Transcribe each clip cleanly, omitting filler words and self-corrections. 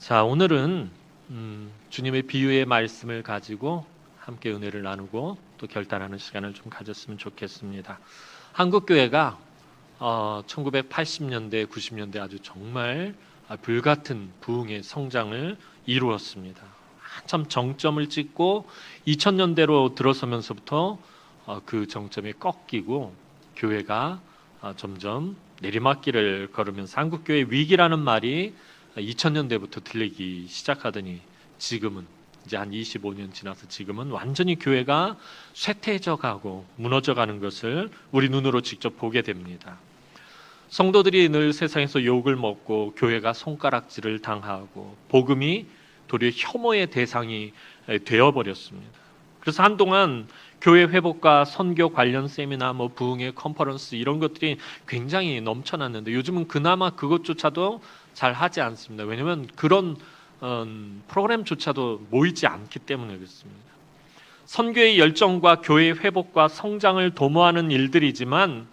자, 오늘은 주님의 비유의 말씀을 가지고 함께 은혜를 나누고 또 결단하는 시간을 좀 가졌으면 좋겠습니다. 한국교회가 1980년대, 90년대 아주 정말 불같은 부흥의 성장을 이루었습니다. 한참 정점을 찍고 2000년대로 들어서면서부터 그 정점이 꺾이고 교회가 점점 내리막길을 걸으면서 한국교회 위기라는 말이 2000년대부터 들리기 시작하더니 지금은 이제 한 25년 지나서 지금은 완전히 교회가 쇠퇴해져 가고 무너져 가는 것을 우리 눈으로 직접 보게 됩니다. 성도들이 늘 세상에서 욕을 먹고 교회가 손가락질을 당하고 복음이 도리어 혐오의 대상이 되어버렸습니다. 그래서 한동안 교회 회복과 선교 관련 세미나, 부흥의 컨퍼런스 이런 것들이 굉장히 넘쳐났는데 요즘은 그나마 그것조차도 잘 하지 않습니다. 왜냐하면 그런 프로그램조차도 모이지 않기 때문에 그렇습니다. 선교의 열정과 교회의 회복과 성장을 도모하는 일들이지만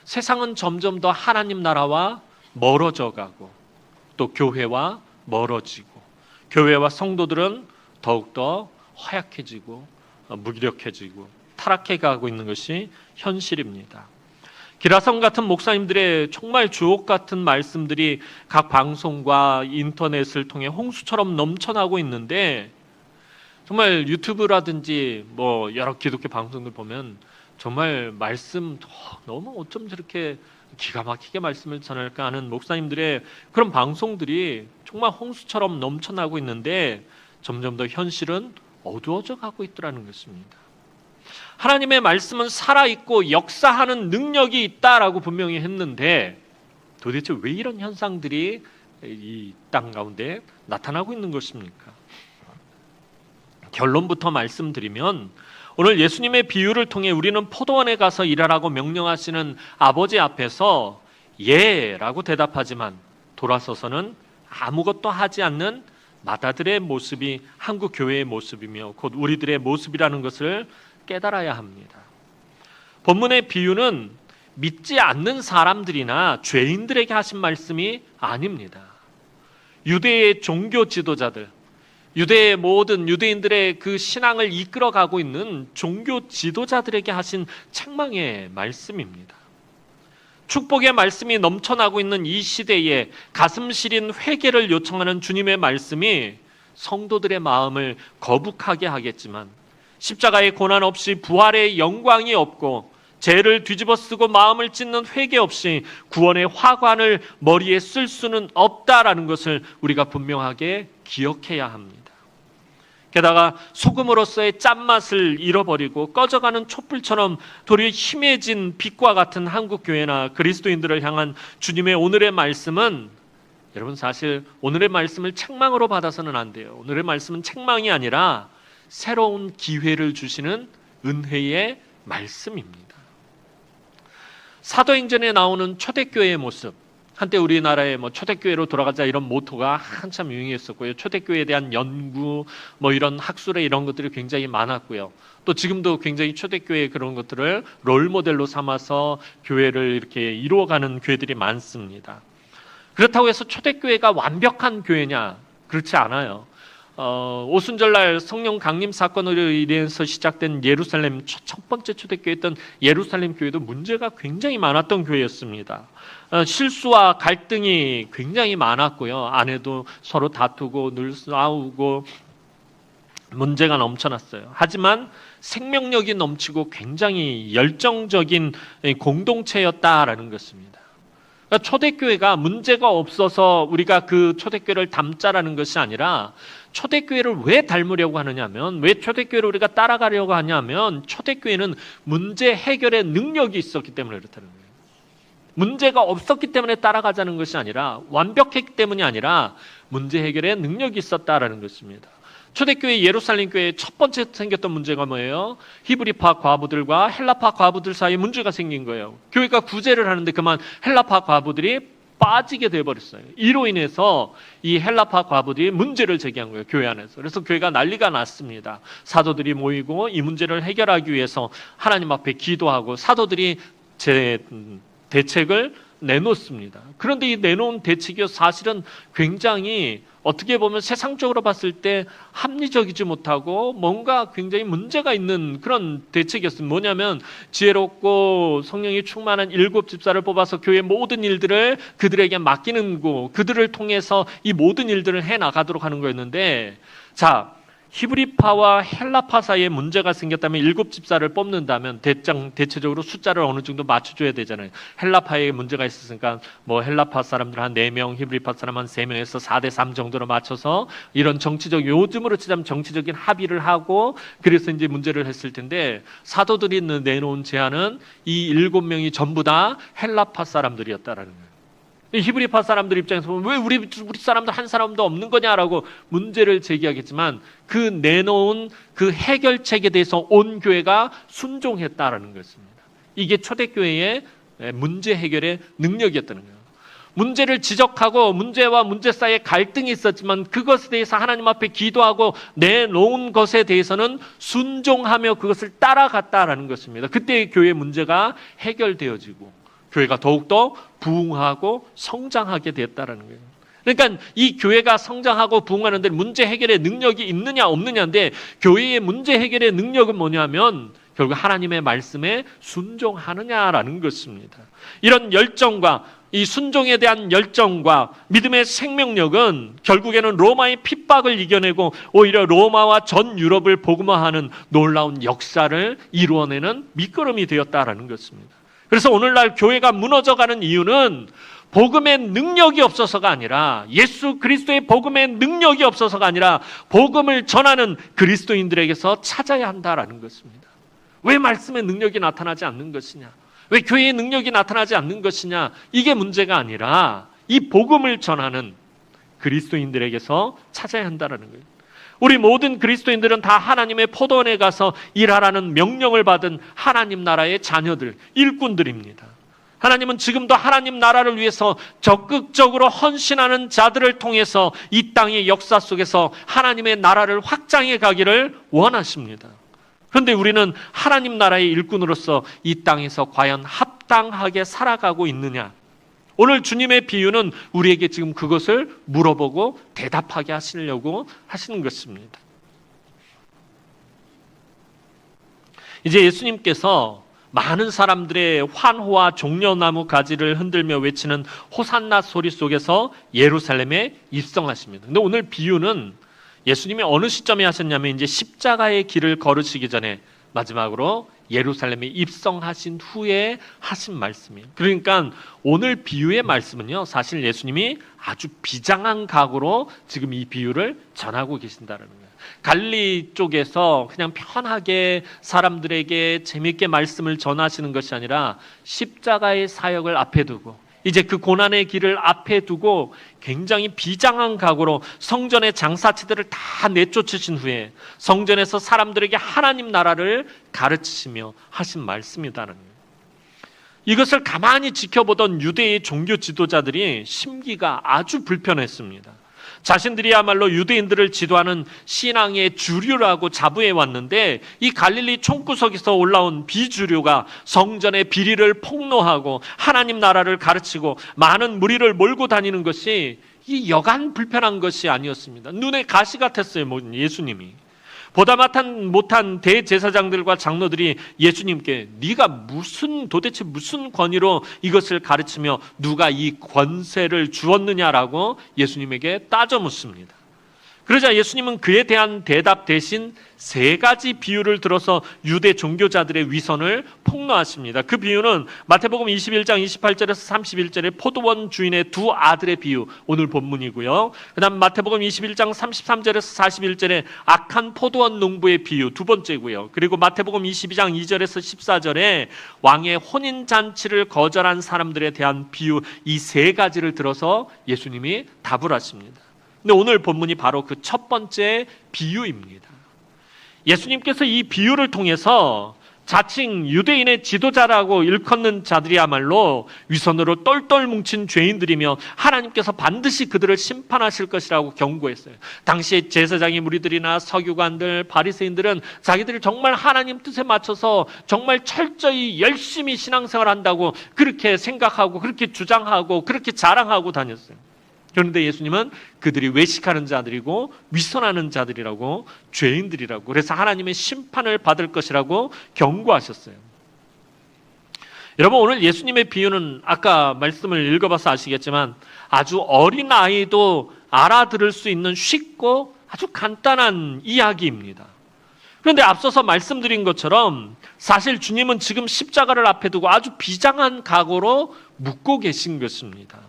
세상은 점점 더 하나님 나라와 멀어져 가고 또 교회와 멀어지고 교회와 성도들은 더욱더 허약해지고 무기력해지고 타락해 가고 있는 것이 현실입니다. 기라성 같은 목사님들의 정말 주옥 같은 말씀들이 각 방송과 인터넷을 통해 홍수처럼 넘쳐나고 있는데 정말 유튜브라든지 여러 기독교 방송들 보면 정말 말씀 너무 어쩜 저렇게 기가 막히게 말씀을 전할까 하는 목사님들의 그런 방송들이 정말 홍수처럼 넘쳐나고 있는데 점점 더 현실은 어두워져 가고 있더라는 것입니다. 하나님의 말씀은 살아있고 역사하는 능력이 있다라고 분명히 했는데 도대체 왜 이런 현상들이 이 땅 가운데 나타나고 있는 것입니까? 결론부터 말씀드리면 오늘 예수님의 비유를 통해 우리는 포도원에 가서 일하라고 명령하시는 아버지 앞에서 예라고 대답하지만 돌아서서는 아무것도 하지 않는 마다들의 모습이 한국 교회의 모습이며 곧 우리들의 모습이라는 것을 깨달아야 합니다. 본문의 비유는 믿지 않는 사람들이나 죄인들에게 하신 말씀이 아닙니다. 유대의 종교 지도자들, 유대의 모든 유대인들의 그 신앙을 이끌어가고 있는 종교 지도자들에게 하신 책망의 말씀입니다. 축복의 말씀이 넘쳐나고 있는 이 시대에 가슴 시린 회개를 요청하는 주님의 말씀이 성도들의 마음을 거북하게 하겠지만 십자가의 고난 없이 부활의 영광이 없고 죄를 뒤집어 쓰고 마음을 찢는 회개 없이 구원의 화관을 머리에 쓸 수는 없다라는 것을 우리가 분명하게 기억해야 합니다. 게다가 소금으로서의 짠맛을 잃어버리고 꺼져가는 촛불처럼 도리어 희미해진 빛과 같은 한국교회나 그리스도인들을 향한 주님의 오늘의 말씀은 여러분 사실 오늘의 말씀을 책망으로 받아서는 안 돼요. 오늘의 말씀은 책망이 아니라 새로운 기회를 주시는 은혜의 말씀입니다. 사도행전에 나오는 초대교회의 모습, 한때 우리나라에 초대교회로 돌아가자 이런 모토가 한참 유행했었고요. 초대교회에 대한 연구, 이런 학술에 이런 것들이 굉장히 많았고요. 또 지금도 굉장히 초대교회 그런 것들을 롤모델로 삼아서 교회를 이렇게 이루어가는 교회들이 많습니다. 그렇다고 해서 초대교회가 완벽한 교회냐? 그렇지 않아요. 오순절날 성령 강림 사건으로 인해서 시작된 예루살렘 첫 번째 초대교회였던 예루살렘 교회도 문제가 굉장히 많았던 교회였습니다. 실수와 갈등이 굉장히 많았고요. 안에도 서로 다투고 늘 싸우고 문제가 넘쳐났어요. 하지만 생명력이 넘치고 굉장히 열정적인 공동체였다라는 것입니다. 그러니까 초대교회가 문제가 없어서 우리가 그 초대교회를 닮자라는 것이 아니라 초대교회를 왜 닮으려고 하느냐면 왜 초대교회를 우리가 따라가려고 하냐면 초대교회는 문제 해결의 능력이 있었기 때문에 그렇다는 거예요. 문제가 없었기 때문에 따라가자는 것이 아니라 완벽했기 때문이 아니라 문제 해결의 능력이 있었다라는 것입니다. 초대교회 예루살렘 교회의 첫 번째 생겼던 문제가 뭐예요? 히브리파 과부들과 헬라파 과부들 사이에 문제가 생긴 거예요. 교회가 구제를 하는데 그만 헬라파 과부들이 빠지게 되어버렸어요. 이로 인해서 이 헬라파 과부들이 문제를 제기한 거예요. 교회 안에서. 그래서 교회가 난리가 났습니다. 사도들이 모이고 이 문제를 해결하기 위해서 하나님 앞에 기도하고 사도들이 대책을 내놓습니다. 그런데 이 내놓은 대책이 사실은 굉장히 어떻게 보면 세상적으로 봤을 때 합리적이지 못하고 뭔가 굉장히 문제가 있는 그런 대책이었습니다. 뭐냐면 지혜롭고 성령이 충만한 7 집사를 뽑아서 교회 모든 일들을 그들에게 맡기는 거, 그들을 통해서 이 모든 일들을 해나가도록 하는 거였는데, 자, 히브리파와 헬라파 사이에 문제가 생겼다면 7 집사를 뽑는다면 대체적으로 숫자를 어느 정도 맞춰줘야 되잖아요. 헬라파에 문제가 있었으니까 뭐 헬라파 사람들 한 4명, 히브리파 사람 한 3명에서 4대3 정도로 맞춰서 이런 정치적, 요즘으로 치자면 정치적인 합의를 하고 그래서 이제 문제를 했을 텐데, 사도들이 내놓은 제안은 이 7명이 전부 다 헬라파 사람들이었다라는 거예요. 히브리파 사람들 입장에서 보면 왜 우리 사람들 한 사람도 없는 거냐라고 문제를 제기하겠지만, 그 내놓은 그 해결책에 대해서 온 교회가 순종했다라는 것입니다. 이게 초대교회의 문제 해결의 능력이었다는 거예요. 문제를 지적하고 문제와 문제 사이에 갈등이 있었지만 그것에 대해서 하나님 앞에 기도하고 내놓은 것에 대해서는 순종하며 그것을 따라갔다라는 것입니다. 그때 교회의 문제가 해결되어지고 교회가 더욱더 부흥하고 성장하게 됐다라는 거예요. 그러니까 이 교회가 성장하고 부흥하는 데 문제 해결의 능력이 있느냐 없느냐인데, 교회의 문제 해결의 능력은 뭐냐면 결국 하나님의 말씀에 순종하느냐라는 것입니다. 이런 열정과 이 순종에 대한 열정과 믿음의 생명력은 결국에는 로마의 핍박을 이겨내고 오히려 로마와 전 유럽을 복음화하는 놀라운 역사를 이루어내는 밑거름이 되었다라는 것입니다. 그래서 오늘날 교회가 무너져가는 이유는 복음의 능력이 없어서가 아니라, 예수 그리스도의 복음의 능력이 없어서가 아니라 복음을 전하는 그리스도인들에게서 찾아야 한다라는 것입니다. 왜 말씀의 능력이 나타나지 않는 것이냐? 왜 교회의 능력이 나타나지 않는 것이냐? 이게 문제가 아니라 이 복음을 전하는 그리스도인들에게서 찾아야 한다라는 거예요. 우리 모든 그리스도인들은 다 하나님의 포도원에 가서 일하라는 명령을 받은 하나님 나라의 자녀들, 일꾼들입니다. 하나님은 지금도 하나님 나라를 위해서 적극적으로 헌신하는 자들을 통해서 이 땅의 역사 속에서 하나님의 나라를 확장해 가기를 원하십니다. 그런데 우리는 하나님 나라의 일꾼으로서 이 땅에서 과연 합당하게 살아가고 있느냐? 오늘 주님의 비유는 우리에게 지금 그것을 물어보고 대답하게 하시려고 하시는 것입니다. 이제 예수님께서 많은 사람들의 환호와 종려나무 가지를 흔들며 외치는 호산나 소리 속에서 예루살렘에 입성하십니다. 근데 오늘 비유는 예수님이 어느 시점에 하셨냐면 이제 십자가의 길을 걸으시기 전에 마지막으로 예루살렘에 입성하신 후에 하신 말씀이에요. 그러니까 오늘 비유의 말씀은요, 사실 예수님이 아주 비장한 각오로 지금 이 비유를 전하고 계신다는 거예요. 갈릴리 쪽에서 그냥 편하게 사람들에게 재미있게 말씀을 전하시는 것이 아니라 십자가의 사역을 앞에 두고 이제 그 고난의 길을 앞에 두고 굉장히 비장한 각오로 성전의 장사치들을 다 내쫓으신 후에 성전에서 사람들에게 하나님 나라를 가르치시며 하신 말씀이다는 거예요. 이것을 가만히 지켜보던 유대의 종교 지도자들이 심기가 아주 불편했습니다. 자신들이야말로 유대인들을 지도하는 신앙의 주류라고 자부해 왔는데, 이 갈릴리 총구석에서 올라온 비주류가 성전의 비리를 폭로하고 하나님 나라를 가르치고 많은 무리를 몰고 다니는 것이 이 여간 불편한 것이 아니었습니다. 눈에 가시 같았어요. 예수님이. 보다 못한 대제사장들과 장로들이 예수님께 네가 도대체 무슨 권위로 이것을 가르치며 누가 이 권세를 주었느냐라고 예수님에게 따져 묻습니다. 그러자 예수님은 그에 대한 대답 대신 3가지 비유를 들어서 유대 종교자들의 위선을 폭로하십니다. 그 비유는 마태복음 21장 28절에서 31절의 포도원 주인의 2 아들의 비유, 오늘 본문이고요. 그 다음 마태복음 21장 33절에서 41절의 악한 포도원 농부의 비유, 2번째고요. 그리고 마태복음 22장 2절에서 14절에 왕의 혼인잔치를 거절한 사람들에 대한 비유, 이 3가지를 들어서 예수님이 답을 하십니다. 근데 오늘 본문이 바로 그 첫 번째 비유입니다. 예수님께서 이 비유를 통해서 자칭 유대인의 지도자라고 일컫는 자들이야말로 위선으로 똘똘 뭉친 죄인들이며 하나님께서 반드시 그들을 심판하실 것이라고 경고했어요. 당시 제사장의 무리들이나 서기관들, 바리새인들은 자기들이 정말 하나님 뜻에 맞춰서 정말 철저히 열심히 신앙생활한다고 그렇게 생각하고 그렇게 주장하고 그렇게 자랑하고 다녔어요. 그런데 예수님은 그들이 외식하는 자들이고 위선하는 자들이라고, 죄인들이라고, 그래서 하나님의 심판을 받을 것이라고 경고하셨어요. 여러분, 오늘 예수님의 비유는 아까 말씀을 읽어봐서 아시겠지만 아주 어린 아이도 알아들을 수 있는 쉽고 아주 간단한 이야기입니다. 그런데 앞서서 말씀드린 것처럼 사실 주님은 지금 십자가를 앞에 두고 아주 비장한 각오로 묻고 계신 것입니다.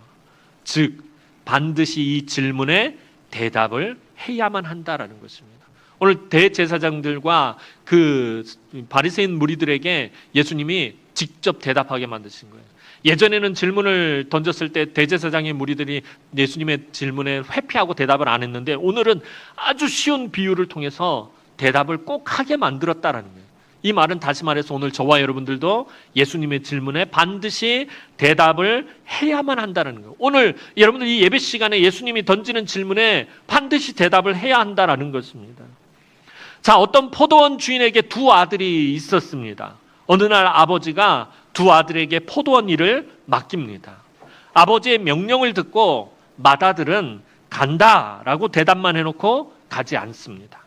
즉 반드시 이 질문에 대답을 해야만 한다라는 것입니다. 오늘 대제사장들과 그 바리새인 무리들에게 예수님이 직접 대답하게 만드신 거예요. 예전에는 질문을 던졌을 때 대제사장의 무리들이 예수님의 질문에 회피하고 대답을 안 했는데 오늘은 아주 쉬운 비유를 통해서 대답을 꼭 하게 만들었다라는 거예요. 이 말은 다시 말해서 오늘 저와 여러분들도 예수님의 질문에 반드시 대답을 해야만 한다는 거예요. 오늘 여러분들 이 예배 시간에 예수님이 던지는 질문에 반드시 대답을 해야 한다는 것입니다. 자, 어떤 포도원 주인에게 두 아들이 있었습니다. 어느 날 아버지가 두 아들에게 포도원 일을 맡깁니다. 아버지의 명령을 듣고 맏아들은 간다라고 대답만 해놓고 가지 않습니다.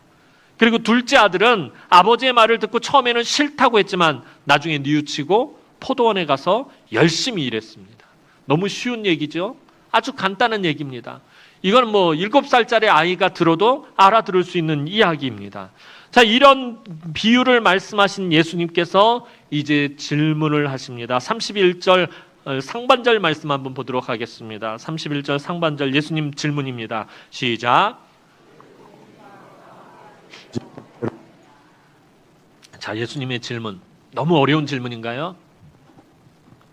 그리고 둘째 아들은 아버지의 말을 듣고 처음에는 싫다고 했지만 나중에 뉘우치고 포도원에 가서 열심히 일했습니다. 너무 쉬운 얘기죠? 아주 간단한 얘기입니다. 이건 7살짜리 아이가 들어도 알아들을 수 있는 이야기입니다. 자, 이런 비유를 말씀하신 예수님께서 이제 질문을 하십니다. 31절 상반절 말씀 한번 보도록 하겠습니다. 31절 상반절 예수님 질문입니다. 시작. 자, 예수님의 질문. 너무 어려운 질문인가요?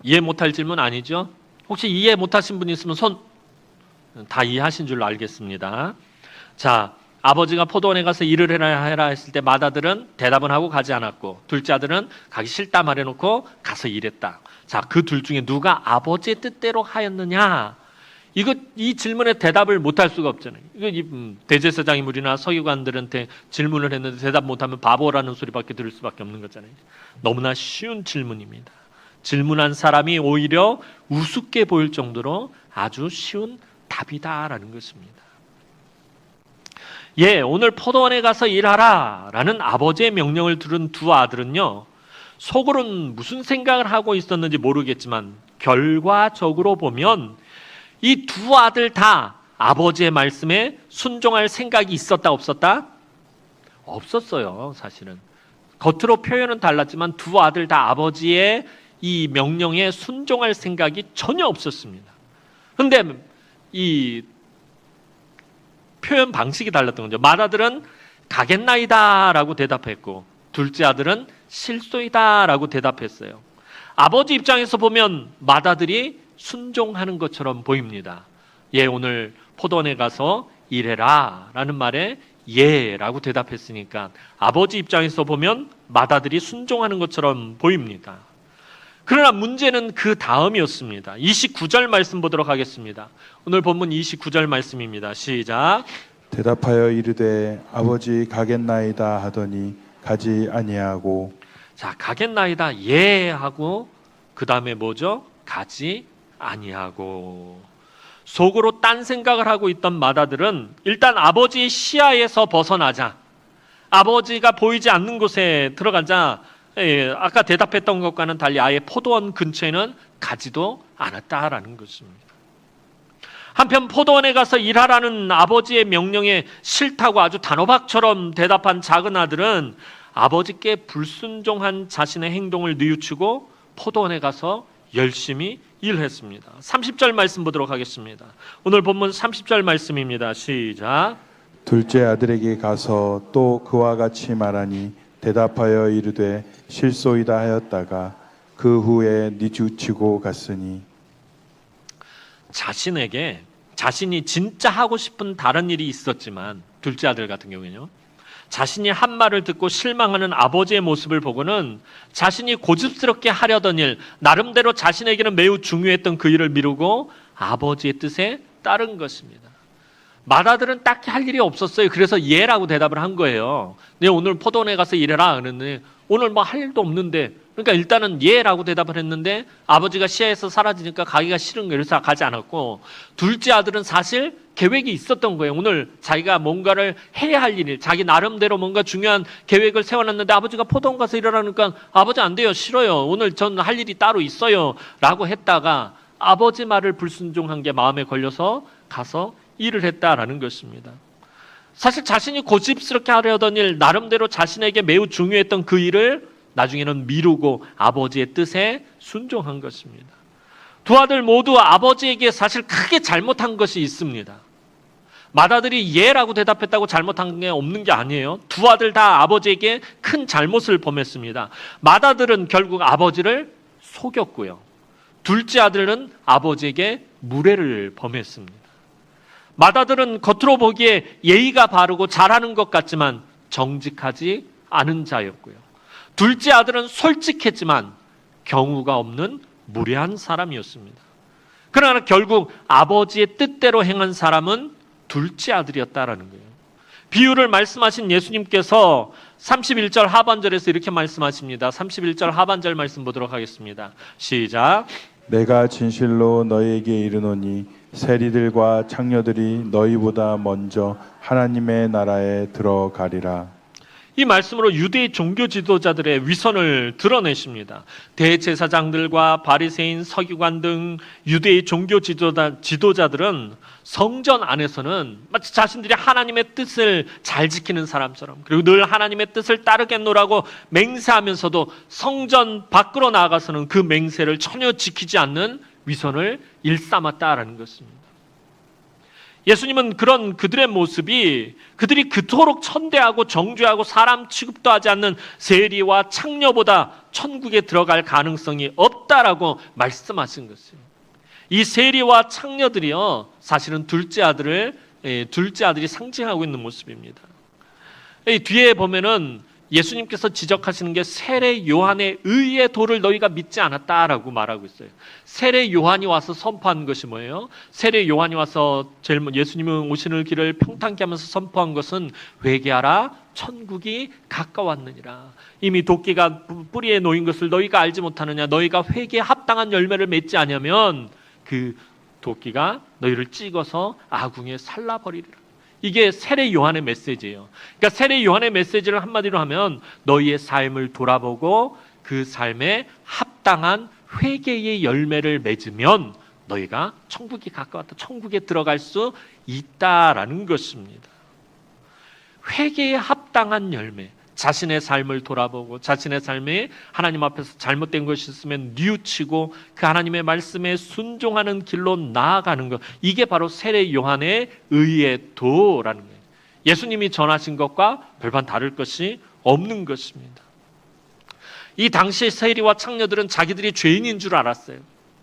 이해 못할 질문 아니죠? 혹시 이해 못하신 분 있으면 손 다 이해하신 줄로 알겠습니다. 자, 아버지가 포도원에 가서 일을 해라 했을 때 맏아들은 대답은 하고 가지 않았고 둘째 아들은 가기 싫다 말해놓고 가서 일했다. 자, 그 둘 중에 누가 아버지의 뜻대로 하였느냐? 이 질문에 대답을 못할 수가 없잖아요. 대제사장의 무리나 서기관들한테 질문을 했는데 대답 못하면 바보라는 소리밖에 들을 수밖에 없는 거잖아요. 너무나 쉬운 질문입니다. 질문한 사람이 오히려 우습게 보일 정도로 아주 쉬운 답이다라는 것입니다. 오늘 포도원에 가서 일하라 라는 아버지의 명령을 들은 두 아들은요, 속으로는 무슨 생각을 하고 있었는지 모르겠지만 결과적으로 보면 이 두 아들 다 아버지의 말씀에 순종할 생각이 있었다 없었다? 없었어요. 사실은 겉으로 표현은 달랐지만 두 아들 다 아버지의 이 명령에 순종할 생각이 전혀 없었습니다. 그런데 이 표현 방식이 달랐던 거죠. 맏아들은 가겠나이다 라고 대답했고 둘째 아들은 실소이다 라고 대답했어요. 아버지 입장에서 보면 맏아들이 순종하는 것처럼 보입니다. 오늘 포도원에 가서 일해라 라는 말에 라고 대답했으니까 아버지 입장에서 보면 맏아들이 순종하는 것처럼 보입니다. 그러나 문제는 그 다음이었습니다. 29절 말씀 보도록 하겠습니다. 오늘 본문 29절 말씀입니다. 시작. 대답하여 이르되 아버지 가겠나이다 하더니 가지 아니하고. 자, 가겠나이다 하고 그 다음에 뭐죠? 가지 아니하고. 속으로 딴 생각을 하고 있던 맏아들은 일단 아버지의 시야에서 벗어나자, 아버지가 보이지 않는 곳에 들어가자 아까 대답했던 것과는 달리 아예 포도원 근처에는 가지도 않았다라는 것입니다. 한편 포도원에 가서 일하라는 아버지의 명령에 싫다고 아주 단호박처럼 대답한 작은 아들은 아버지께 불순종한 자신의 행동을 뉘우치고 포도원에 가서 열심히 일했습니다. 30절 말씀 보도록 하겠습니다. 오늘 본문 30절 말씀입니다. 시작. 둘째 아들에게 가서 또 그와 같이 말하니 대답하여 이르되 실소이다 하였다가 그 후에 뉘우치고 갔으니. 자신이 진짜 하고 싶은 다른 일이 있었지만 둘째 아들 같은 경우에는요, 자신이 한 말을 듣고 실망하는 아버지의 모습을 보고는 자신이 고집스럽게 하려던 일, 나름대로 자신에게는 매우 중요했던 그 일을 미루고 아버지의 뜻에 따른 것입니다. 맏아들은 딱히 할 일이 없었어요. 그래서 예라고 대답을 한 거예요. 네, 오늘 포도원에 가서 일해라. 그랬는데 오늘 뭐 할 일도 없는데, 그러니까 일단은 예라고 대답을 했는데 아버지가 시야에서 사라지니까 가기가 싫은 거예요. 그래서 가지 않았고, 둘째 아들은 사실 계획이 있었던 거예요. 오늘 자기가 뭔가를 해야 할 일, 자기 나름대로 뭔가 중요한 계획을 세워놨는데 아버지가 포도원 가서 일하라니까 아버지 안 돼요. 싫어요. 오늘 전 할 일이 따로 있어요. 라고 했다가 아버지 말을 불순종한 게 마음에 걸려서 가서 일을 했다라는 것입니다. 사실 자신이 고집스럽게 하려던 일, 나름대로 자신에게 매우 중요했던 그 일을 나중에는 미루고 아버지의 뜻에 순종한 것입니다. 두 아들 모두 아버지에게 사실 크게 잘못한 것이 있습니다. 맏아들이 예라고 대답했다고 잘못한 게 없는 게 아니에요. 두 아들 다 아버지에게 큰 잘못을 범했습니다. 맏아들은 결국 아버지를 속였고요. 둘째 아들은 아버지에게 무례를 범했습니다. 맏아들은 겉으로 보기에 예의가 바르고 잘하는 것 같지만 정직하지 않은 자였고요. 둘째 아들은 솔직했지만 경우가 없는 무례한 사람이었습니다. 그러나 결국 아버지의 뜻대로 행한 사람은 둘째 아들이었다라는 거예요. 비유를 말씀하신 예수님께서 31절 하반절에서 이렇게 말씀하십니다. 31절 하반절 말씀 보도록 하겠습니다. 시작. 내가 진실로 너희에게 이르노니 세리들과 창녀들이 너희보다 먼저 하나님의 나라에 들어가리라. 이 말씀으로 유대의 종교 지도자들의 위선을 드러내십니다. 대제사장들과 바리새인, 서기관 등 유대의 종교 지도자들은 성전 안에서는 마치 자신들이 하나님의 뜻을 잘 지키는 사람처럼, 그리고 늘 하나님의 뜻을 따르겠노라고 맹세하면서도 성전 밖으로 나아가서는 그 맹세를 전혀 지키지 않는 위선을 일삼았다라는 것입니다. 예수님은 그런 그들의 모습이, 그들이 그토록 천대하고 정죄하고 사람 취급도 하지 않는 세리와 창녀보다 천국에 들어갈 가능성이 없다라고 말씀하신 것이에요. 이 세리와 창녀들이요, 사실은 둘째 아들이 상징하고 있는 모습입니다. 이 뒤에 보면은 예수님께서 지적하시는 게 세례 요한의 의의 도를 너희가 믿지 않았다라고 말하고 있어요. 세례 요한이 와서 선포한 것이 뭐예요? 세례 요한이 와서 예수님은 오시는 길을 평탄케 하면서 선포한 것은 회개하라, 천국이 가까웠느니라. 이미 도끼가 뿌리에 놓인 것을 너희가 알지 못하느냐. 너희가 회개에 합당한 열매를 맺지 않으면 그 도끼가 너희를 찍어서 아궁이에 살라버리리라. 이게 세례 요한의 메시지예요. 그러니까 세례 요한의 메시지를 한마디로 하면 너희의 삶을 돌아보고 그 삶에 합당한 회개의 열매를 맺으면 너희가 천국이 가까웠다, 천국에 들어갈 수 있다라는 것입니다. 회개에 합당한 열매, 자신의 삶을 돌아보고 자신의 삶에 하나님 앞에서 잘못된 것이 있으면 뉘우치고 그 하나님의 말씀에 순종하는 길로 나아가는 것, 이게 바로 세례 요한의 의의 도라는 거예요. 예수님이 전하신 것과 별반 다를 것이 없는 것입니다. 이 당시의 세리와 창녀들은 자기들이 죄인인 줄 알았어요.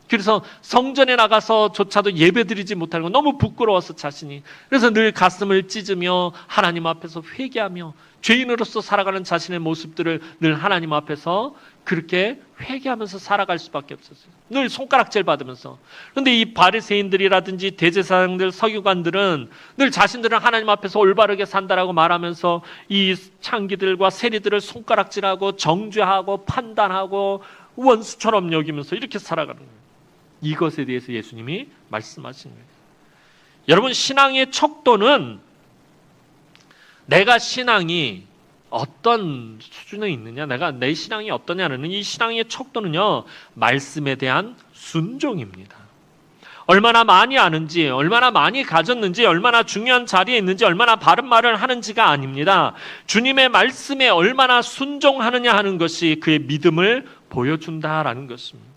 그래서 성전에 나가서조차도 예배드리지 못하는 거 너무 부끄러워서 자신이, 그래서 늘 가슴을 찢으며 하나님 앞에서 회개하며 죄인으로서 살아가는 자신의 모습들을 늘 하나님 앞에서 그렇게 회개하면서 살아갈 수밖에 없었어요. 늘 손가락질 받으면서. 그런데 이 바리새인들이라든지 대제사장들, 서기관들은 늘 자신들은 하나님 앞에서 올바르게 산다라고 말하면서 이 창기들과 세리들을 손가락질하고 정죄하고 판단하고 원수처럼 여기면서 이렇게 살아가는 거예요. 이것에 대해서 예수님이 말씀하신 거예요. 여러분, 신앙의 척도는 내가 신앙이 어떤 수준에 있느냐, 내 신앙이 어떠냐는 이 신앙의 척도는요, 말씀에 대한 순종입니다. 얼마나 많이 아는지, 얼마나 많이 가졌는지, 얼마나 중요한 자리에 있는지, 얼마나 바른 말을 하는지가 아닙니다. 주님의 말씀에 얼마나 순종하느냐 하는 것이 그의 믿음을 보여준다라는 것입니다.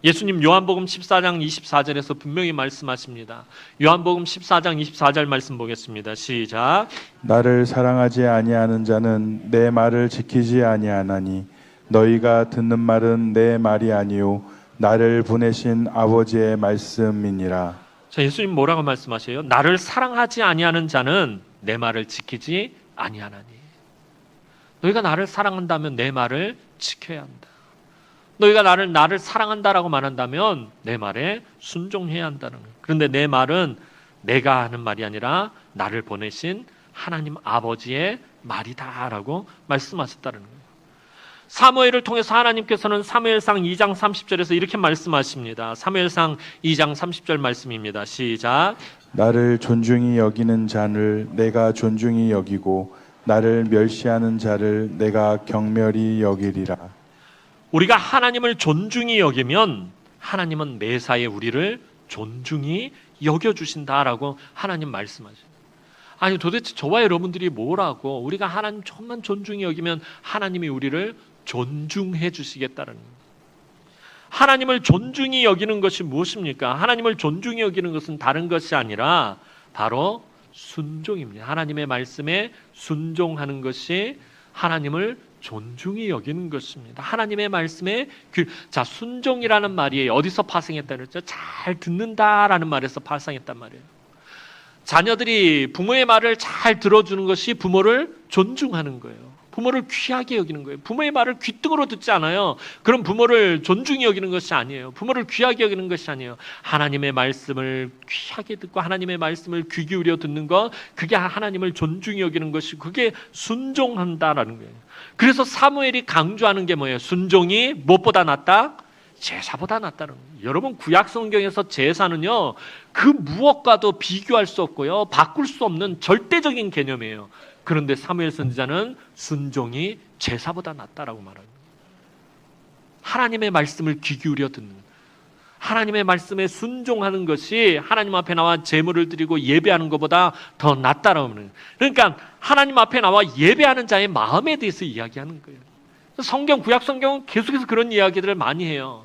예수님 요한복음 14장 24절에서 분명히 말씀하십니다. 요한복음 14장 24절 말씀 보겠습니다. 시작. 나를 사랑하지 아니하는 자는 내 말을 지키지 아니하나니 너희가 듣는 말은 내 말이 아니요 나를 보내신 아버지의 말씀이니라. 자, 예수님 뭐라고 말씀하세요? 나를 사랑하지 아니하는 자는 내 말을 지키지 아니하나니. 너희가 나를 사랑한다면 내 말을 지켜야 한다. 너희가 나를 사랑한다라고 말한다면 내 말에 순종해야 한다는 거예요. 그런데 내 말은 내가 하는 말이 아니라 나를 보내신 하나님 아버지의 말이다라고 말씀하셨다는 거예요. 사무엘을 통해서 하나님께서는 사무엘상 2장 30절에서 이렇게 말씀하십니다. 사무엘상 2장 30절 말씀입니다. 시작. 나를 존중히 여기는 자를 내가 존중히 여기고 나를 멸시하는 자를 내가 경멸히 여기리라. 우리가 하나님을 존중히 여기면 하나님은 매사에 우리를 존중히 여겨주신다라고 하나님 말씀하셔요. 아니 도대체 저와 여러분들이 뭐라고, 우리가 하나님 조금만 존중히 여기면 하나님이 우리를 존중해 주시겠다는 거예요. 하나님을 존중히 여기는 것이 무엇입니까? 하나님을 존중히 여기는 것은 다른 것이 아니라 바로 순종입니다. 하나님의 말씀에 순종하는 것이 하나님을 존중히 여기는 것입니다. 하나님의 말씀에 순종이라는 말이 어디서 파생했다 그랬죠? 잘 듣는다라는 말에서 파생했단 말이에요. 자녀들이 부모의 말을 잘 들어주는 것이 부모를 존중하는 거예요. 부모를 귀하게 여기는 거예요. 부모의 말을 귀등으로 듣지 않아요. 그럼 부모를 존중히 여기는 것이 아니에요. 부모를 귀하게 여기는 것이 아니에요. 하나님의 말씀을 귀하게 듣고 하나님의 말씀을 귀 기울여 듣는 것, 그게 하나님을 존중히 여기는 것이, 그게 순종한다라는 거예요. 그래서 사무엘이 강조하는 게 뭐예요? 순종이 무엇보다 낫다? 제사보다 낫다는 거예요. 여러분, 구약 성경에서 제사는요, 그 무엇과도 비교할 수 없고요, 바꿀 수 없는 절대적인 개념이에요. 그런데 사무엘 선지자는 순종이 제사보다 낫다라고 말합니다. 하나님의 말씀을 귀 기울여 듣는, 하나님의 말씀에 순종하는 것이 하나님 앞에 나와 제물을 드리고 예배하는 것보다 더 낫다라고 하는 거예요. 그러니까 하나님 앞에 나와 예배하는 자의 마음에 대해서 이야기하는 거예요. 성경, 구약 성경은 계속해서 그런 이야기들을 많이 해요.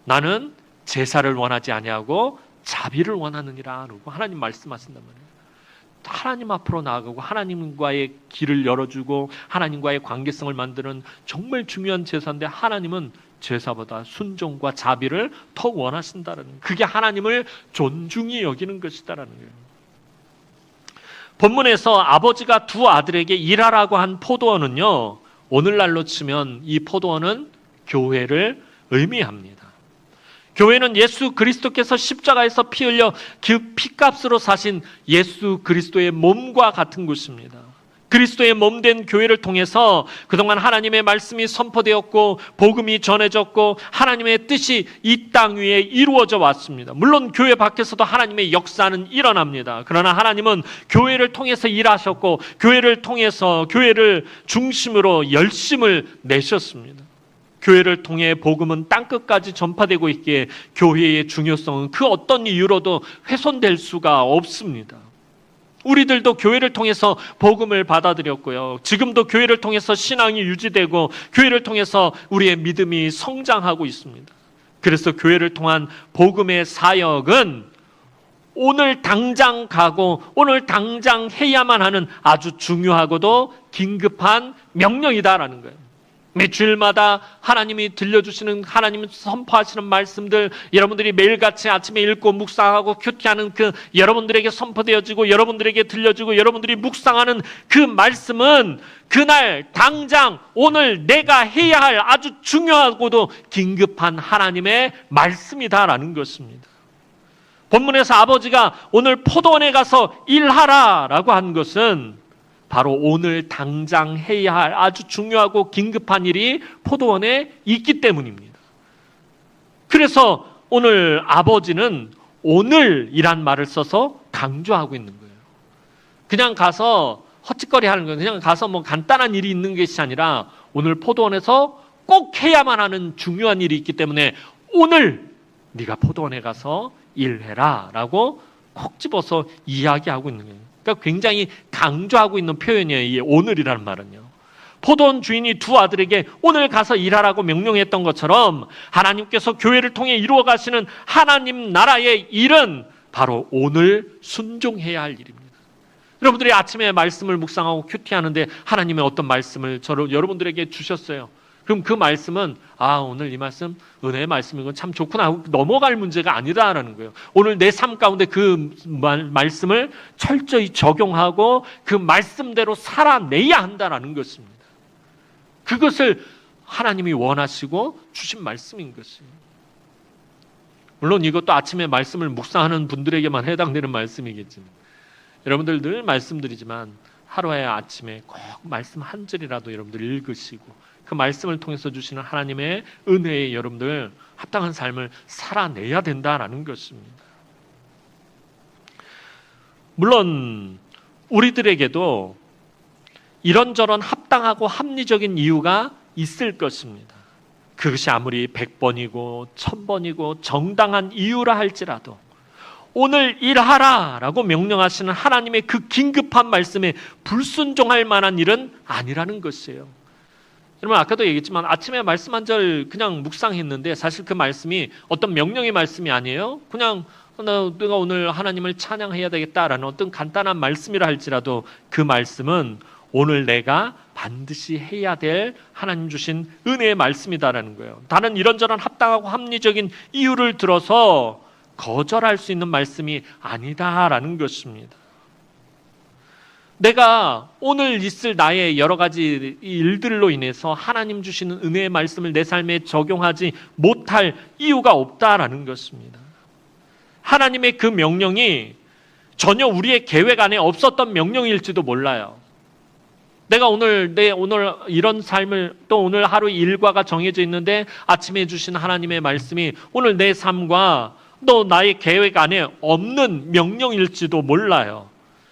나는 제사를 원하지 아니하고 자비를 원하느니라 라고 하나님 말씀하신단 말이에요. 하나님 앞으로 나아가고 하나님과의 길을 열어주고 하나님과의 관계성을 만드는 정말 중요한 제사인데, 하나님은 제사보다 순종과 자비를 더 원하신다는 거예요. 그게 하나님을 존중히 여기는 것이다라는 거예요. 본문에서 아버지가 두 아들에게 일하라고 한 포도원은요, 오늘날로 치면 이 포도원은 교회를 의미합니다. 교회는 예수 그리스도께서 십자가에서 피 흘려 그 피값으로 사신 예수 그리스도의 몸과 같은 곳입니다. 그리스도의 몸된 교회를 통해서 그동안 하나님의 말씀이 선포되었고 복음이 전해졌고 하나님의 뜻이 이 땅 위에 이루어져 왔습니다. 물론 교회 밖에서도 하나님의 역사는 일어납니다. 그러나 하나님은 교회를 통해서 일하셨고 교회를 통해서 교회를 중심으로 열심을 내셨습니다. 교회를 통해 복음은 땅끝까지 전파되고 있기에 교회의 중요성은 그 어떤 이유로도 훼손될 수가 없습니다. 우리들도 교회를 통해서 복음을 받아들였고요. 지금도 교회를 통해서 신앙이 유지되고 교회를 통해서 우리의 믿음이 성장하고 있습니다. 그래서 교회를 통한 복음의 사역은 오늘 당장 가고 오늘 당장 해야만 하는 아주 중요하고도 긴급한 명령이다라는 거예요. 매주일마다 하나님이 들려주시는, 하나님이 선포하시는 말씀들, 여러분들이 매일같이 아침에 읽고 묵상하고 큐티하는 그 여러분들에게 선포되어지고 여러분들에게 들려주고 여러분들이 묵상하는 그 말씀은 그날 당장 오늘 내가 해야 할 아주 중요하고도 긴급한 하나님의 말씀이다라는 것입니다. 본문에서 아버지가 오늘 포도원에 가서 일하라라고 한 것은 바로 오늘 당장 해야 할 아주 중요하고 긴급한 일이 포도원에 있기 때문입니다. 그래서 오늘 아버지는 오늘이란 말을 써서 강조하고 있는 거예요. 그냥 가서 헛짓거리 하는 거예요. 그냥 가서 뭐 간단한 일이 있는 것이 아니라 오늘 포도원에서 꼭 해야만 하는 중요한 일이 있기 때문에 오늘 네가 포도원에 가서 일해라 라고 콕 집어서 이야기하고 있는 거예요. 그러니까 굉장히 강조하고 있는 표현이에요. 이 오늘이라는 말은요. 포도원 주인이 두 아들에게 오늘 가서 일하라고 명령했던 것처럼 하나님께서 교회를 통해 이루어 가시는 하나님 나라의 일은 바로 오늘 순종해야 할 일입니다. 여러분들이 아침에 말씀을 묵상하고 큐티하는데 하나님의 어떤 말씀을 여러분들에게 주셨어요. 그럼 그 말씀은 오늘 이 말씀 은혜의 말씀이고 참 좋구나 하고 넘어갈 문제가 아니라는 거예요. 오늘 내 삶 가운데 그 말씀을 철저히 적용하고 그 말씀대로 살아내야 한다는 것입니다. 그것을 하나님이 원하시고 주신 말씀인 것이에요. 물론 이것도 아침에 말씀을 묵상하는 분들에게만 해당되는 말씀이겠지만 여러분들 늘 말씀드리지만 하루에 아침에 꼭 말씀 한 절이라도 여러분들 읽으시고 그 말씀을 통해서 주시는 하나님의 은혜에 여러분들 합당한 삶을 살아내야 된다는 것입니다. 물론 우리들에게도 이런저런 합당하고 합리적인 이유가 있을 것입니다. 그것이 아무리 100번이고 1000번이고 정당한 이유라 할지라도 오늘 일하라 라고 명령하시는 하나님의 그 긴급한 말씀에 불순종할 만한 일은 아니라는 것이에요. 여러분 아까도 얘기했지만 아침에 말씀 한 절 그냥 묵상했는데 사실 그 말씀이 어떤 명령의 말씀이 아니에요. 그냥 내가 오늘 하나님을 찬양해야 되겠다라는 어떤 간단한 말씀이라 할지라도 그 말씀은 오늘 내가 반드시 해야 될 하나님 주신 은혜의 말씀이다라는 거예요. 다른 이런저런 합당하고 합리적인 이유를 들어서 거절할 수 있는 말씀이 아니다라는 것입니다. 내가 오늘 있을 나의 여러 가지 일들로 인해서 하나님 주시는 은혜의 말씀을 내 삶에 적용하지 못할 이유가 없다라는 것입니다. 하나님의 그 명령이 전혀 우리의 계획 안에 없었던 명령일지도 몰라요. 내가 오늘 이런 삶을 또 오늘 하루 일과가 정해져 있는데 아침에 주신 하나님의 말씀이 오늘 내 삶과 또 나의 계획 안에 없는 명령일지도 몰라요.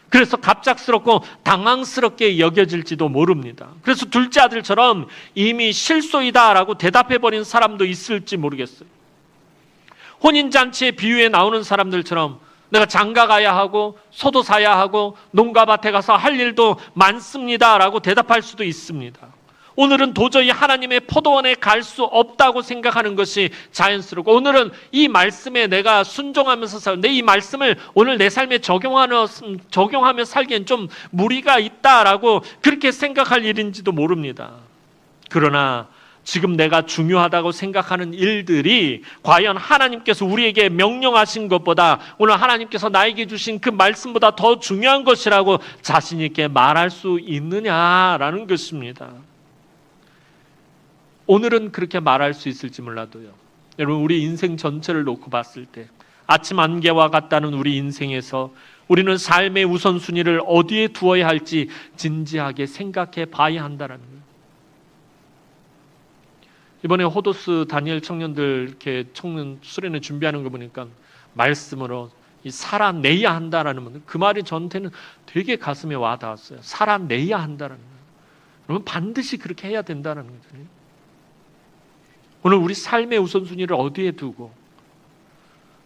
그래서 갑작스럽고 당황스럽게 여겨질지도 모릅니다. 그래서 둘째 아들처럼 이미 실소이다라고 대답해버린 사람도 있을지 모르겠어요. 혼인잔치의 비유에 나오는 사람들처럼 내가 장가 가야 하고 소도 사야 하고 농가밭에 가서 할 일도 많습니다라고 대답할 수도 있습니다. 오늘은 도저히 하나님의 포도원에 갈 수 없다고 생각하는 것이 자연스럽고 오늘은 이 말씀에 내가 순종하면서 내 이 말씀을 오늘 내 삶에 적용하며 살기엔 좀 무리가 있다라고 그렇게 생각할 일인지도 모릅니다. 그러나 지금 내가 중요하다고 생각하는 일들이 과연 하나님께서 우리에게 명령하신 것보다 오늘 하나님께서 나에게 주신 그 말씀보다 더 중요한 것이라고 자신 있게 말할 수 있느냐라는 것입니다. 오늘은 그렇게 말할 수 있을지 몰라도요. 여러분 우리 인생 전체를 놓고 봤을 때 아침 안개와 같다는 우리 인생에서 우리는 삶의 우선순위를 어디에 두어야 할지 진지하게 생각해 봐야 한다는 거예요. 이번에 호도스 다니엘 청년들 이렇게 청년 수련회 준비하는 거 보니까 말씀으로 살아내야 한다라는 그 말이 저한테는 되게 가슴에 와닿았어요. 살아내야 한다라는 거예요. 여러분 반드시 그렇게 해야 된다는 거죠. 오늘 우리 삶의 우선순위를 어디에 두고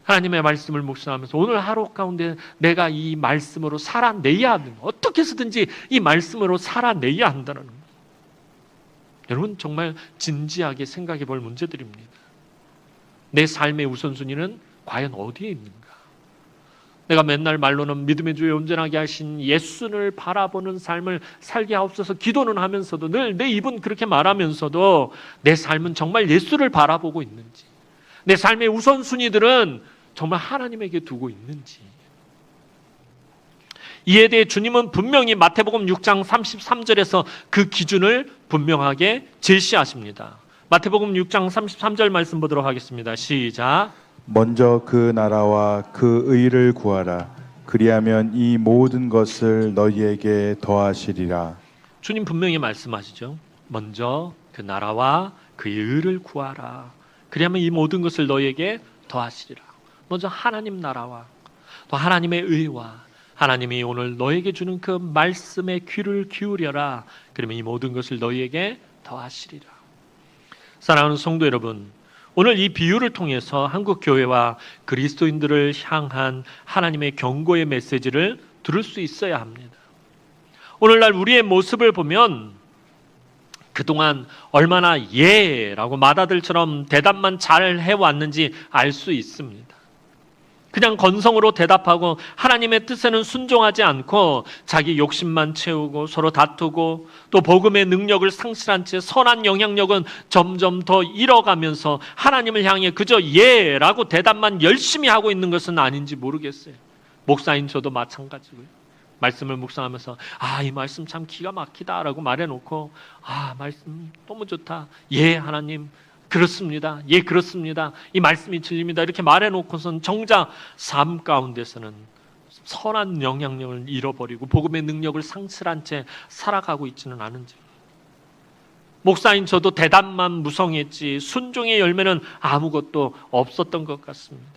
하나님의 말씀을 묵상하면서 오늘 하루 가운데 내가 이 말씀으로 살아내야 하는 거, 어떻게 해서든지 이 말씀으로 살아내야 한다는 거예요. 여러분 정말 진지하게 생각해 볼 문제들입니다. 내 삶의 우선순위는 과연 어디에 있는가? 내가 맨날 말로는 믿음의 주에 온전하게 하신 예수를 바라보는 삶을 살게 하옵소서 기도는 하면서도 늘 내 입은 그렇게 말하면서도 내 삶은 정말 예수를 바라보고 있는지, 내 삶의 우선순위들은 정말 하나님에게 두고 있는지, 이에 대해 주님은 분명히 마태복음 6장 33절에서 그 기준을 분명하게 제시하십니다. 마태복음 6장 33절 말씀 보도록 하겠습니다. 시작. 먼저 그 나라와 그 의를 구하라. 그리하면 이 모든 것을 너희에게 더하시리라. 주님 분명히 말씀하시죠. 먼저 그 나라와 그의 의를 구하라. 그리하면 이 모든 것을 너희에게 더하시리라. 먼저 하나님 나라와 또 하나님의 의와 하나님이 오늘 너에게 주는 그 말씀에 귀를 기울여라. 그러면 이 모든 것을 너희에게 더하시리라. 사랑하는 성도 여러분, 오늘 이 비유를 통해서 한국 교회와 그리스도인들을 향한 하나님의 경고의 메시지를 들을 수 있어야 합니다. 오늘날 우리의 모습을 보면 그동안 얼마나 예라고 맏아들처럼 대답만 잘 해왔는지 알 수 있습니다. 그냥 건성으로 대답하고 하나님의 뜻에는 순종하지 않고 자기 욕심만 채우고 서로 다투고 또 복음의 능력을 상실한 채 선한 영향력은 점점 더 잃어가면서 하나님을 향해 그저 예라고 대답만 열심히 하고 있는 것은 아닌지 모르겠어요. 목사인 저도 마찬가지고요. 말씀을 묵상하면서 이 말씀 참 기가 막히다라고 말해놓고 말씀 너무 좋다. 예 하나님 그렇습니다. 예 그렇습니다. 이 말씀이 진리입니다. 이렇게 말해놓고선 정작 삶 가운데서는 선한 영향력을 잃어버리고 복음의 능력을 상실한 채 살아가고 있지는 않은지. 목사인 저도 대답만 무성했지 순종의 열매는 아무것도 없었던 것 같습니다.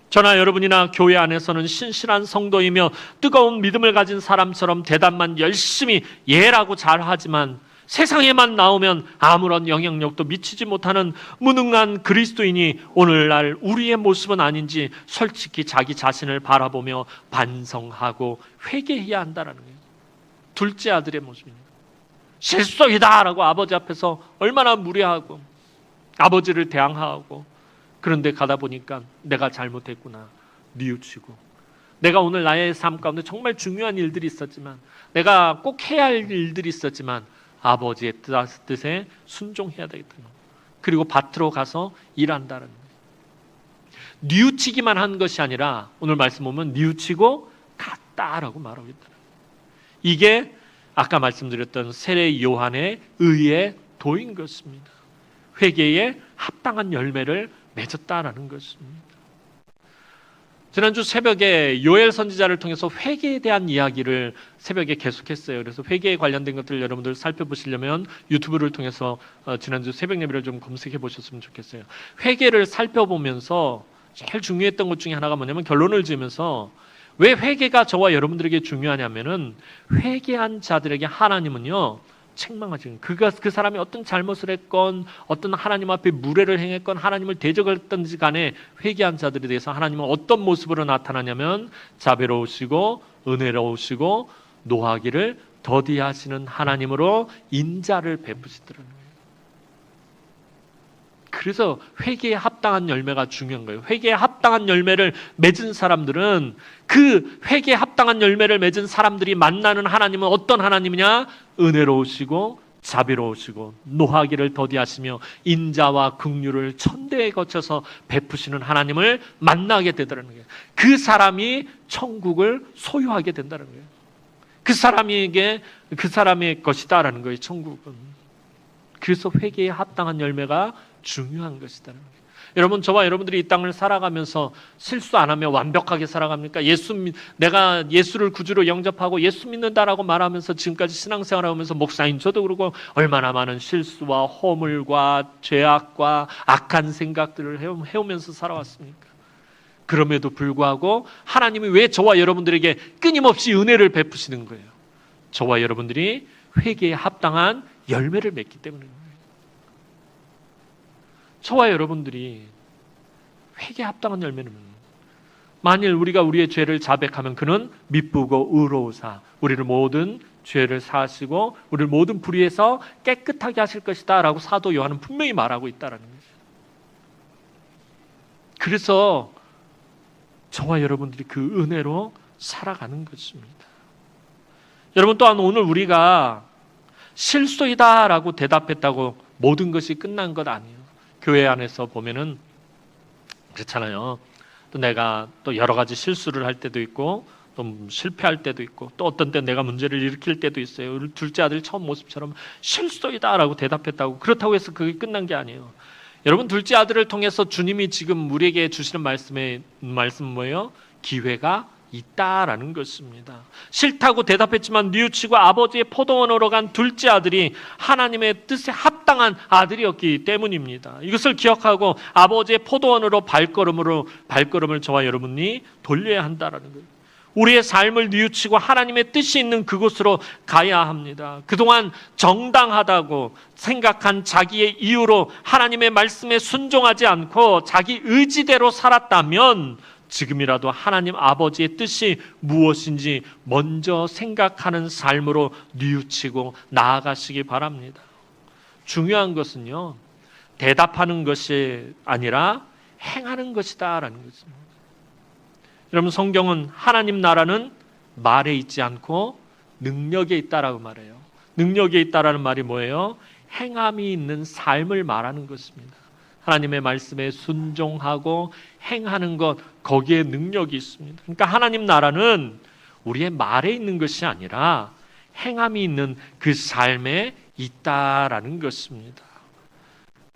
저나 여러분이나 교회 안에서는 신실한 성도이며 뜨거운 믿음을 가진 사람처럼 대답만 열심히 예라고 잘하지만 세상에만 나오면 아무런 영향력도 미치지 못하는 무능한 그리스도인이 오늘날 우리의 모습은 아닌지 솔직히 자기 자신을 바라보며 반성하고 회개해야 한다는 거예요. 둘째 아들의 모습입니다. 실속이다라고 아버지 앞에서 얼마나 무례하고 아버지를 대항하고 그런데 가다 보니까 내가 잘못했구나 뉘우치고 내가 오늘 나의 삶 가운데 정말 중요한 일들이 있었지만 내가 꼭 해야 할 일들이 있었지만 아버지의 뜻에 순종해야 되겠다는 거예요. 그리고 밭으로 가서 일한다는 거예요. 뉘우치기만 한 것이 아니라 오늘 말씀 보면 뉘우치고 갔다라고 말하고 있다는 거예요. 이게 아까 말씀드렸던 세례 요한의 의의 도인 것입니다. 회개에 합당한 열매를 맺었다라는 것입니다. 지난주 새벽에 요엘 선지자를 통해서 회개에 대한 이야기를 새벽에 계속했어요. 그래서 회개에 관련된 것들을 여러분들 살펴보시려면 유튜브를 통해서 지난주 새벽 예배를 좀 검색해 보셨으면 좋겠어요. 회개를 살펴보면서 제일 중요했던 것 중에 하나가 뭐냐면 결론을 지으면서 왜 회개가 저와 여러분들에게 중요하냐면은 회개한 자들에게 하나님은요 책망하시는 그 사람이 어떤 잘못을 했건 어떤 하나님 앞에 무례를 행했건 하나님을 대적했던지 간에 회개한 자들에 대해서 하나님은 어떤 모습으로 나타나냐면 자비로우시고 은혜로우시고 노하기를 더디하시는 하나님으로 인자를 베푸시더라는 거예요. 그래서 회개에 합당한 열매가 중요한 거예요. 회개에 합당한 열매를 맺은 사람들은 그 회개에 합당한 열매를 맺은 사람들이 만나는 하나님은 어떤 하나님이냐? 은혜로우시고 자비로우시고 노하기를 더디하시며 인자와 긍휼을 천대에 거쳐서 베푸시는 하나님을 만나게 되더라는 거예요. 그 사람이 천국을 소유하게 된다는 거예요. 그 사람의 것이다라는 거예요. 천국은. 그래서 회개에 합당한 열매가 중요한 것이다라는 거예요. 여러분 저와 여러분들이 이 땅을 살아가면서 실수 안 하며 완벽하게 살아갑니까? 내가 예수를 구주로 영접하고 예수 믿는다라고 말하면서 지금까지 신앙생활을 하면서 목사인 저도 그러고 얼마나 많은 실수와 허물과 죄악과 악한 생각들을 해오면서 살아왔습니까? 그럼에도 불구하고 하나님이 왜 저와 여러분들에게 끊임없이 은혜를 베푸시는 거예요? 저와 여러분들이 회개에 합당한 열매를 맺기 때문입니다. 저와 여러분들이 회개에 합당한 열매는 만일 우리가 우리의 죄를 자백하면 그는 미쁘고 의로우사 우리를 모든 죄를 사하시고 우리를 모든 불의에서 깨끗하게 하실 것이다 라고 사도 요한은 분명히 말하고 있다는 거죠. 그래서 저와 여러분들이 그 은혜로 살아가는 것입니다. 여러분 또한 오늘 우리가 실수이다 라고 대답했다고 모든 것이 끝난 것 아니에요. 교회 안에서 보면은 그렇잖아요. 또 내가 또 여러 가지 실수를 할 때도 있고 또 실패할 때도 있고 또 어떤 때 내가 문제를 일으킬 때도 있어요. 우리 둘째 아들 처음 모습처럼 실수이다라고 대답했다고 그렇다고 해서 그게 끝난 게 아니에요. 여러분 둘째 아들을 통해서 주님이 지금 우리에게 주시는 말씀은 뭐예요? 기회가 있다라는 것입니다. 싫다고 대답했지만 뉘우치고 아버지의 포도원으로 간 둘째 아들이 하나님의 뜻에 합당한 아들이었기 때문입니다. 이것을 기억하고 아버지의 포도원으로 발걸음을 저와 여러분이 돌려야 한다라는 거예요. 우리의 삶을 뉘우치고 하나님의 뜻이 있는 그곳으로 가야 합니다. 그동안 정당하다고 생각한 자기의 이유로 하나님의 말씀에 순종하지 않고 자기 의지대로 살았다면 지금이라도 하나님 아버지의 뜻이 무엇인지 먼저 생각하는 삶으로 뉘우치고 나아가시기 바랍니다. 중요한 것은요, 대답하는 것이 아니라 행하는 것이다라는 것입니다. 여러분, 성경은 하나님 나라는 말에 있지 않고 능력에 있다라고 말해요. 능력에 있다라는 말이 뭐예요? 행함이 있는 삶을 말하는 것입니다. 하나님의 말씀에 순종하고 행하는 것, 거기에 능력이 있습니다. 그러니까 하나님 나라는 우리의 말에 있는 것이 아니라 행함이 있는 그 삶에 있다라는 것입니다.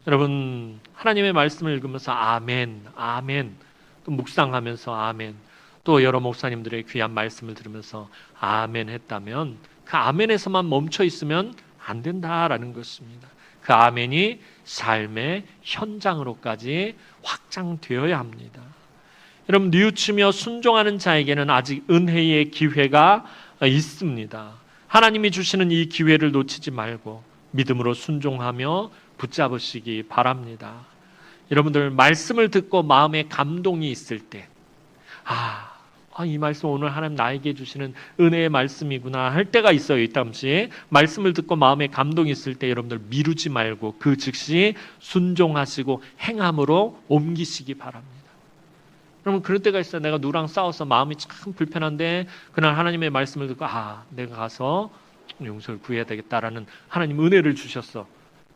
여러분, 하나님의 말씀을 읽으면서 아멘, 아멘, 또 묵상하면서 아멘, 또 여러 목사님들의 귀한 말씀을 들으면서 아멘 했다면 그 아멘에서만 멈춰 있으면 안 된다라는 것입니다. 그 아멘이 삶의 현장으로까지 확장되어야 합니다. 여러분, 뉘우치며 순종하는 자에게는 아직 은혜의 기회가 있습니다. 하나님이 주시는 이 기회를 놓치지 말고 믿음으로 순종하며 붙잡으시기 바랍니다. 여러분들, 말씀을 듣고 마음에 감동이 있을 때, 이 말씀 오늘 하나님 나에게 주시는 은혜의 말씀이구나 할 때가 있어요. 이따금씩 말씀을 듣고 마음에 감동이 있을 때 여러분들 미루지 말고 그 즉시 순종하시고 행함으로 옮기시기 바랍니다. 여러분, 그럴 때가 있어요. 내가 누구랑 싸워서 마음이 참 불편한데 그날 하나님의 말씀을 듣고 내가 가서 용서를 구해야 되겠다라는 하나님 은혜를 주셨어.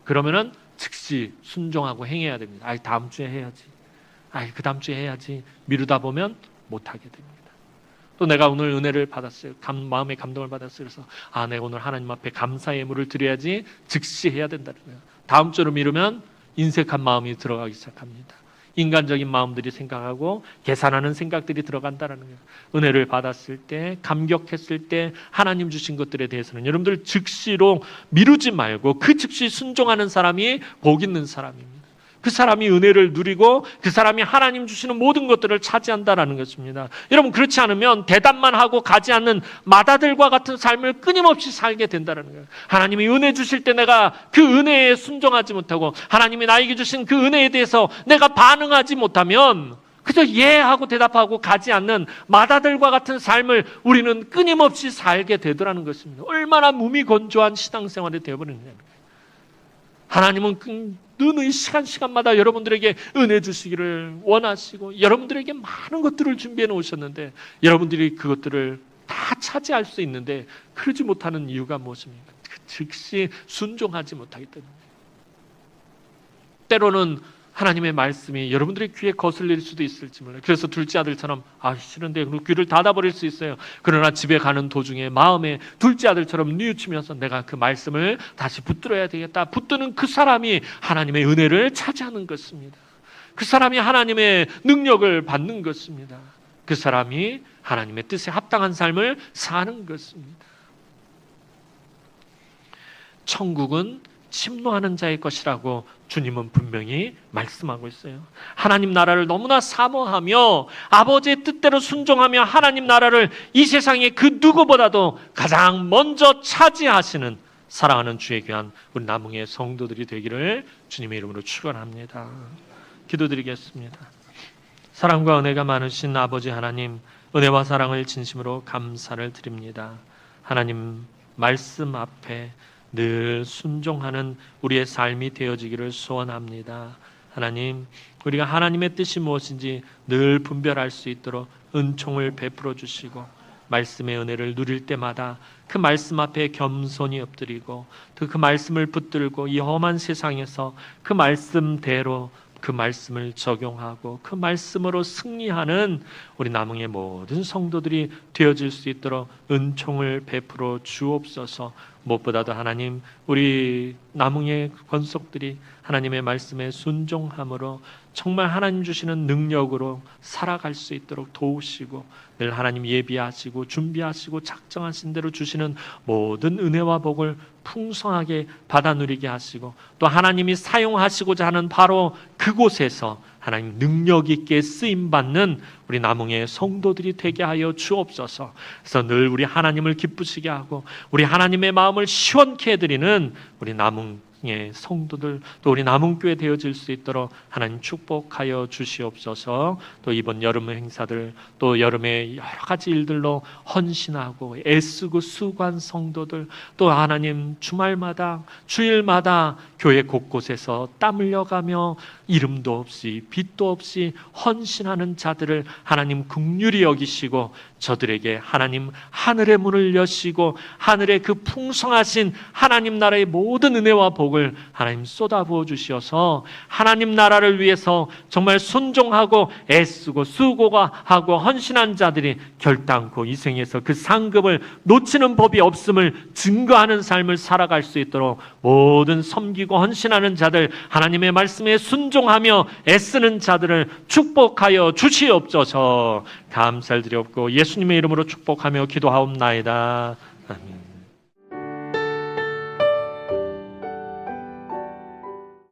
그러면은 즉시 순종하고 행해야 됩니다. 다음 주에 해야지. 그 다음 주에 해야지. 미루다 보면 못하게 됩니다. 또 내가 오늘 은혜를 받았어요. 마음의 감동을 받았어요. 그래서 내가 오늘 하나님 앞에 감사의 예물을 드려야지. 즉시 해야 된다는 거예요. 다음 주로 미루면 인색한 마음이 들어가기 시작합니다. 인간적인 마음들이 생각하고 계산하는 생각들이 들어간다는 거예요. 은혜를 받았을 때, 감격했을 때 하나님 주신 것들에 대해서는 여러분들 즉시로 미루지 말고 그 즉시 순종하는 사람이 복 있는 사람입니다. 그 사람이 은혜를 누리고 그 사람이 하나님 주시는 모든 것들을 차지한다라는 것입니다. 여러분, 그렇지 않으면 대답만 하고 가지 않는 마다들과 같은 삶을 끊임없이 살게 된다는 거예요. 하나님이 은혜 주실 때 내가 그 은혜에 순종하지 못하고 하나님이 나에게 주신 그 은혜에 대해서 내가 반응하지 못하면 그저 예 하고 대답하고 가지 않는 마다들과 같은 삶을 우리는 끊임없이 살게 되더라는 것입니다. 얼마나 무미건조한 신앙생활이 되어버리느냐는 거예요. 하나님은 늘 시간마다 여러분들에게 은혜 주시기를 원하시고 여러분들에게 많은 것들을 준비해 놓으셨는데 여러분들이 그것들을 다 차지할 수 있는데 그러지 못하는 이유가 무엇입니까? 즉시 순종하지 못하기 때문에. 때로는 하나님의 말씀이 여러분들의 귀에 거슬릴 수도 있을지 몰라요. 그래서 둘째 아들처럼 싫은데 귀를 닫아버릴 수 있어요. 그러나 집에 가는 도중에 마음에 둘째 아들처럼 뉘우치면서 내가 그 말씀을 다시 붙들어야 되겠다. 붙드는 그 사람이 하나님의 은혜를 차지하는 것입니다. 그 사람이 하나님의 능력을 받는 것입니다. 그 사람이 하나님의 뜻에 합당한 삶을 사는 것입니다. 천국은 침노하는 자의 것이라고 주님은 분명히 말씀하고 있어요. 하나님 나라를 너무나 사모하며 아버지의 뜻대로 순종하며 하나님 나라를 이 세상에 그 누구보다도 가장 먼저 차지하시는 사랑하는 주의 귀한 우리 남흥의 성도들이 되기를 주님의 이름으로 축원합니다. 기도드리겠습니다. 사랑과 은혜가 많으신 아버지 하나님, 은혜와 사랑을 진심으로 감사를 드립니다. 하나님 말씀 앞에 늘 순종하는 우리의 삶이 되어지기를 소원합니다. 하나님, 우리가 하나님의 뜻이 무엇인지 늘 분별할 수 있도록 은총을 베풀어 주시고 말씀의 은혜를 누릴 때마다 그 말씀 앞에 겸손히 엎드리고 그 말씀을 붙들고 이 험한 세상에서 그 말씀대로 그 말씀을 적용하고 그 말씀으로 승리하는 우리 남흥의 모든 성도들이 되어질 수 있도록 은총을 베풀어 주옵소서. 무엇보다도 하나님, 우리 남흥의 권속들이 하나님의 말씀에 순종함으로 정말 하나님 주시는 능력으로 살아갈 수 있도록 도우시고 늘 하나님 예비하시고 준비하시고 작정하신 대로 주시는 모든 은혜와 복을 풍성하게 받아 누리게 하시고 또 하나님이 사용하시고자 하는 바로 그곳에서 하나님 능력 있게 쓰임받는 우리 남흥의 성도들이 되게 하여 주옵소서. 그래서 늘 우리 하나님을 기쁘시게 하고 우리 하나님의 마음을 시원케 해드리는 우리 남흥 성도들 또 우리 남은교회 되어질 수 있도록 하나님 축복하여 주시옵소서. 또 이번 여름 행사들 또 여름에 여러 가지 일들로 헌신하고 애쓰고 수고한 성도들 또 하나님 주말마다 주일마다 교회 곳곳에서 땀 흘려가며 이름도 없이 빛도 없이 헌신하는 자들을 하나님 긍휼히 여기시고 저들에게 하나님 하늘의 문을 여시고 하늘의 그 풍성하신 하나님 나라의 모든 은혜와 복을 하나님 쏟아부어 주시어서 하나님 나라를 위해서 정말 순종하고 애쓰고 수고하고 헌신한 자들이 결단코 이 생에서 그 상급을 놓치는 법이 없음을 증거하는 삶을 살아갈 수 있도록 모든 섬기고 헌신하는 자들 하나님의 말씀에 순종하며 애쓰는 자들을 축복하여 주시옵소서. 감사를 드렸고 예수님의 이름으로 축복하며 기도하옵나이다. 아멘.